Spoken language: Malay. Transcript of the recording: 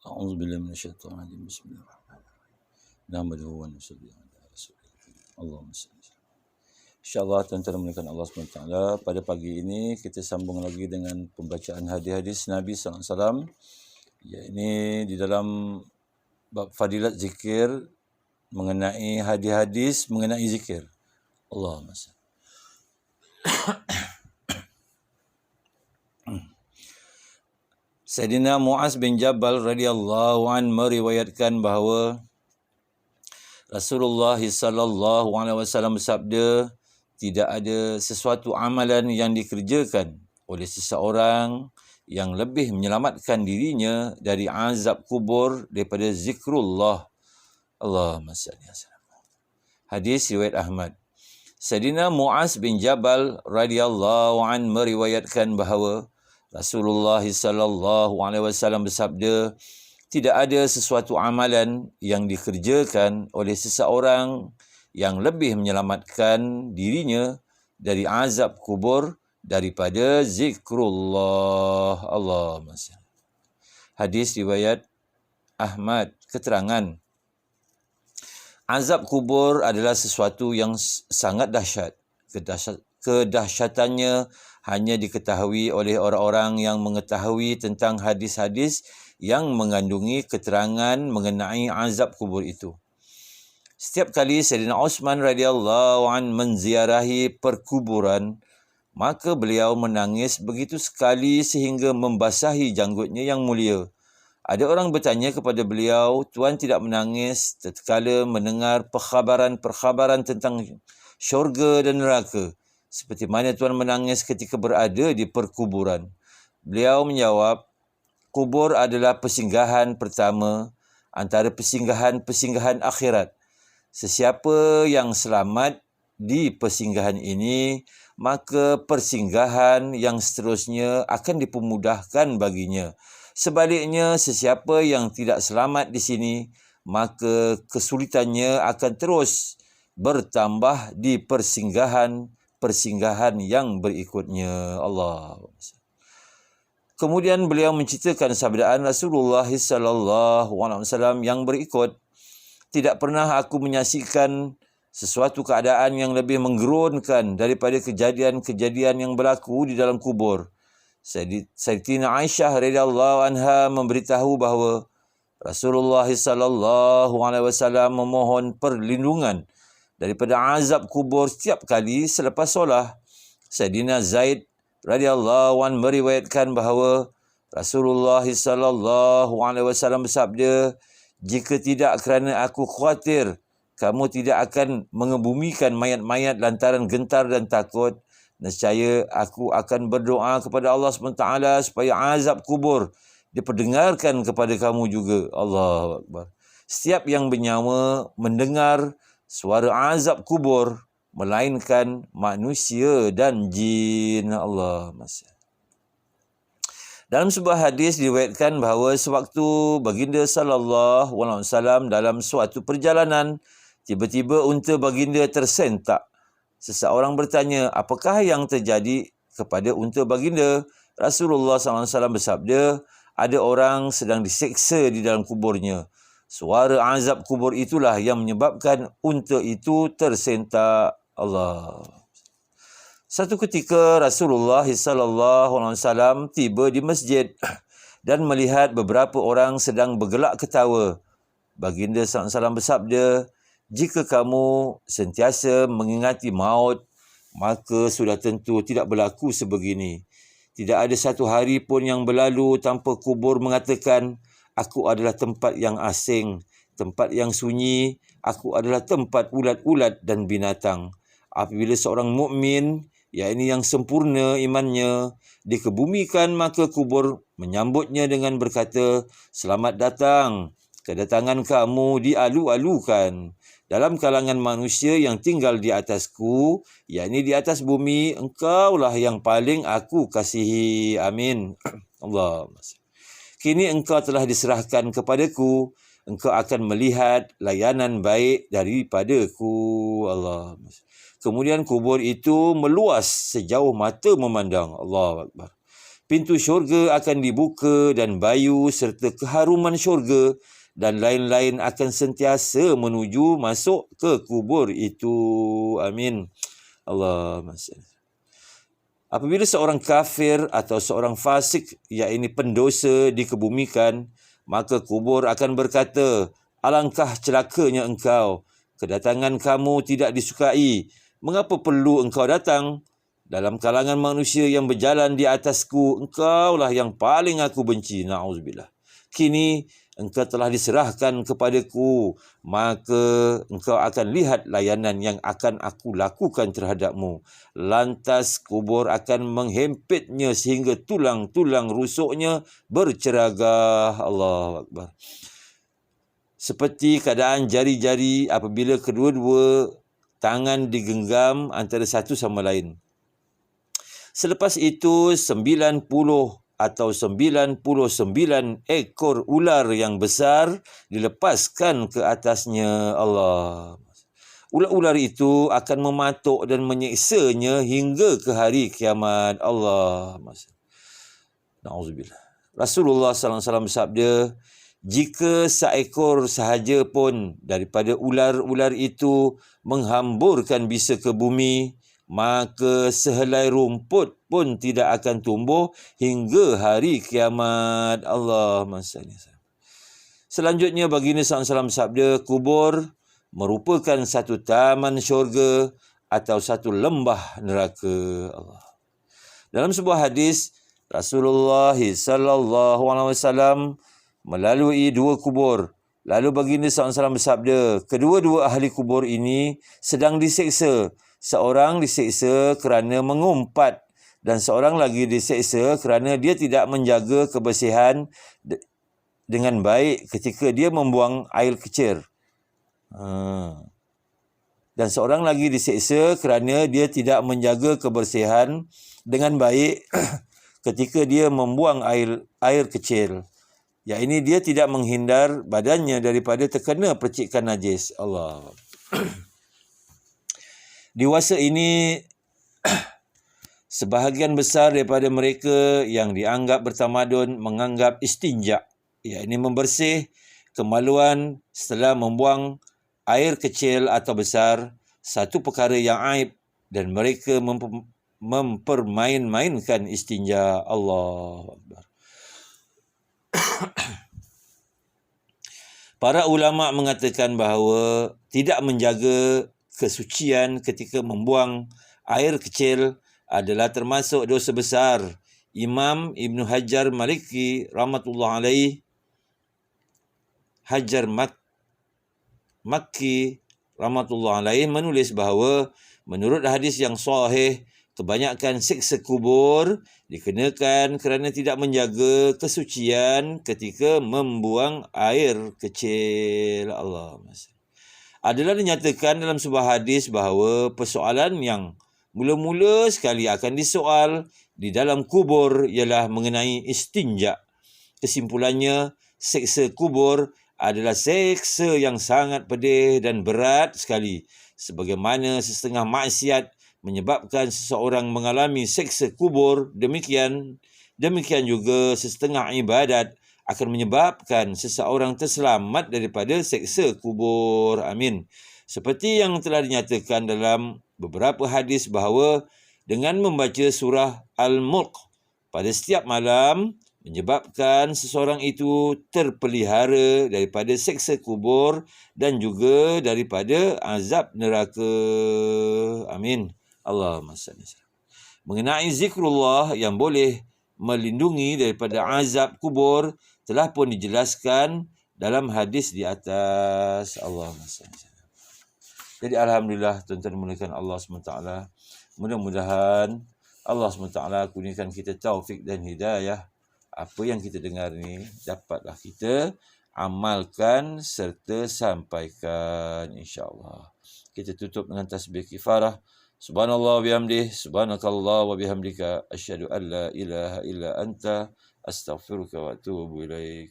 A'udzubillahi minasyaitonir rajim. Bismillahirrahmanirrahim. Nahmaduhu wa nusalli ala rasulillah. Allahumma salli. InsyaAllah tuan-tuan memuliakan Allah SWT, pada pagi ini kita sambung lagi dengan pembacaan hadis-hadis Nabi SAW. Ya, ini di dalam bab fadilat zikir mengenai hadis-hadis mengenai zikir. Allahumma salli. Sayyidina Mu'az bin Jabal radhiyallahu an meriwayatkan bahawa Rasulullah sallallahu alaihi wasallam bersabda, tidak ada sesuatu amalan yang dikerjakan oleh seseorang yang lebih menyelamatkan dirinya dari azab kubur daripada zikrullah. Allahumma salli ala sayyidina. Hadis riwayat Ahmad. Sayyidina Mu'az bin Jabal radhiyallahu an meriwayatkan bahawa Rasulullah sallallahu alaihi wasallam bersabda, tidak ada sesuatu amalan yang dikerjakan oleh seseorang yang lebih menyelamatkan dirinya dari azab kubur daripada zikrullah. Allahumma salli. Hadis riwayat Ahmad. Keterangan, azab kubur adalah sesuatu yang sangat dahsyat. Kedahsyatannya hanya diketahui oleh orang-orang yang mengetahui tentang hadis-hadis yang mengandungi keterangan mengenai azab kubur itu. Setiap kali Sayyidina Uthman radhiyallahu an menziarahi perkuburan, maka beliau menangis begitu sekali sehingga membasahi janggutnya yang mulia. Ada orang bertanya kepada beliau, Tuan tidak menangis tatkala mendengar perkhabaran-perkhabaran tentang syurga dan neraka, seperti mana Tuan menangis ketika berada di perkuburan? Beliau menjawab, kubur adalah persinggahan pertama antara persinggahan-persinggahan akhirat. Sesiapa yang selamat di persinggahan ini, maka persinggahan yang seterusnya akan dipermudahkan baginya. Sebaliknya, sesiapa yang tidak selamat di sini, maka kesulitannya akan terus bertambah di persinggahan yang berikutnya. Allah. Kemudian beliau menceritakan sabdaan Rasulullah sallallahu alaihi wasallam yang berikut, tidak pernah aku menyaksikan sesuatu keadaan yang lebih menggerunkan daripada kejadian-kejadian yang berlaku di dalam kubur. Sayyidatina Aisyah radhiyallahu anha memberitahu bahawa Rasulullah sallallahu alaihi wasallam memohon perlindungan daripada azab kubur setiap kali selepas solah. Sayyidina Zaid radhiyallahu an meriwayatkan bahawa Rasulullah sallallahu alaihi wasallam bersabda, jika tidak kerana aku khawatir kamu tidak akan mengebumikan mayat-mayat lantaran gentar dan takut, nescaya aku akan berdoa kepada Allah SWT supaya azab kubur diperdengarkan kepada kamu juga. Allahu Akbar. Setiap yang bernyawa mendengar suara azab kubur, melainkan manusia dan jin. Allah masya. Dalam sebuah hadis diriwayatkan bahawa sewaktu baginda sallallahu alaihi wasallam dalam suatu perjalanan, tiba-tiba unta baginda tersentak. Seseorang bertanya, apakah yang terjadi kepada unta baginda? Rasulullah SAW bersabda, ada orang sedang diseksa di dalam kuburnya. Suara azab kubur itulah yang menyebabkan unta itu tersentak. Allah. Satu ketika Rasulullah SAW tiba di masjid dan melihat beberapa orang sedang bergelak ketawa. Baginda SAW bersabda, jika kamu sentiasa mengingati maut, maka sudah tentu tidak berlaku sebegini. Tidak ada satu hari pun yang berlalu tanpa kubur mengatakan, aku adalah tempat yang asing, tempat yang sunyi, aku adalah tempat ulat-ulat dan binatang. Apabila seorang mukmin, yakni yang sempurna imannya, dikebumikan, maka kubur menyambutnya dengan berkata, selamat datang, kedatangan kamu dialu-alukan. Dalam kalangan manusia yang tinggal di atasku, yakni di atas bumi, engkaulah yang paling aku kasihi. Amin. Allah. Kini engkau telah diserahkan kepadaku, engkau akan melihat layanan baik daripadaku. Allah. Kemudian kubur itu meluas sejauh mata memandang. Allah Akbar. pintu syurga akan dibuka dan bayu serta keharuman syurga dan lain-lain akan sentiasa menuju masuk ke kubur itu. Amin. Allahumma salli. Apabila seorang kafir atau seorang fasik, yakni pendosa, dikebumikan, maka kubur akan berkata, alangkah celakanya engkau, kedatangan kamu tidak disukai, mengapa perlu engkau datang? Dalam kalangan manusia yang berjalan di atasku, engkaulah yang paling aku benci. Na'udzubillah. Kini engkau telah diserahkan kepadaku, maka engkau akan lihat layanan yang akan aku lakukan terhadapmu. Lantas kubur akan menghempitnya sehingga tulang-tulang rusuknya berceragah. Allahu Akbar. Seperti keadaan jari-jari apabila kedua-dua tangan digenggam antara satu sama lain. Selepas itu 90 atau 99 ekor ular yang besar dilepaskan ke atasnya. Allah. Ular-ular itu akan mematuk dan menyiksanya hingga ke hari kiamat. Allah. Na'udzubillah. Rasulullah SAW bersabda, jika seekor sahaja pun daripada ular-ular itu menghamburkan bisa ke bumi, maka sehelai rumput pun tidak akan tumbuh hingga hari kiamat. Allahumma salli. Selanjutnya baginda SAW sabda, kubur merupakan satu taman syurga atau satu lembah neraka. Allah. Dalam sebuah hadis, Rasulullah SAW melalui dua kubur. Lalu baginda SAW bersabda, kedua-dua ahli kubur ini sedang diseksa. Seorang diseksa kerana mengumpat dan seorang lagi diseksa kerana dia tidak menjaga kebersihan dengan baik ketika dia membuang air kecil. Dan seorang lagi diseksa kerana dia tidak menjaga kebersihan dengan baik ketika dia membuang air kecil. Ya, ini dia tidak menghindar badannya daripada terkena percikan najis. Allah. Di masa ini, sebahagian besar daripada mereka yang dianggap bertamadun menganggap istinja, iaitu membersih kemaluan setelah membuang air kecil atau besar, satu perkara yang aib dan mereka mempermain-mainkan istinja. Allahu Akbar. Para ulama mengatakan bahawa tidak menjaga kesucian ketika membuang air kecil adalah termasuk dosa besar. Imam Ibn Hajar Maliki rahmatullah alaih, Hajar Makki rahmatullah alaih menulis bahawa menurut hadis yang sahih, kebanyakan siksa kubur dikenakan kerana tidak menjaga kesucian ketika membuang air kecil. Allah. Adalah dinyatakan dalam sebuah hadis bahawa persoalan yang mula-mula sekali akan disoal di dalam kubur ialah mengenai istinja. Kesimpulannya, seksa kubur adalah seksa yang sangat pedih dan berat sekali. Sebagaimana setengah maksiat menyebabkan seseorang mengalami seksa kubur, demikian juga setengah ibadat akan menyebabkan seseorang terselamat daripada seksa kubur. Amin. Seperti yang telah dinyatakan dalam beberapa hadis bahawa dengan membaca surah Al-Mulk pada setiap malam menyebabkan seseorang itu terpelihara daripada seksa kubur dan juga daripada azab neraka. Amin. Allahumma salli. Mengenai zikrullah yang boleh melindungi daripada azab kubur telah pun dijelaskan dalam hadis di atas. Allahumma salli. Jadi alhamdulillah, tuan-tuan dimulakan Allah SWT. Mudah-mudahan Allah SWT kurniakan kita taufik dan hidayah. Apa yang kita dengar ni dapatlah kita amalkan serta sampaikan, insya-Allah. Kita tutup dengan tasbih kifarah. Subhanallah wa bihamdih, subhanakallah wa bihamdika, asyhadu an la ilaha illa anta, astaghfiruka wa atubu ilaik.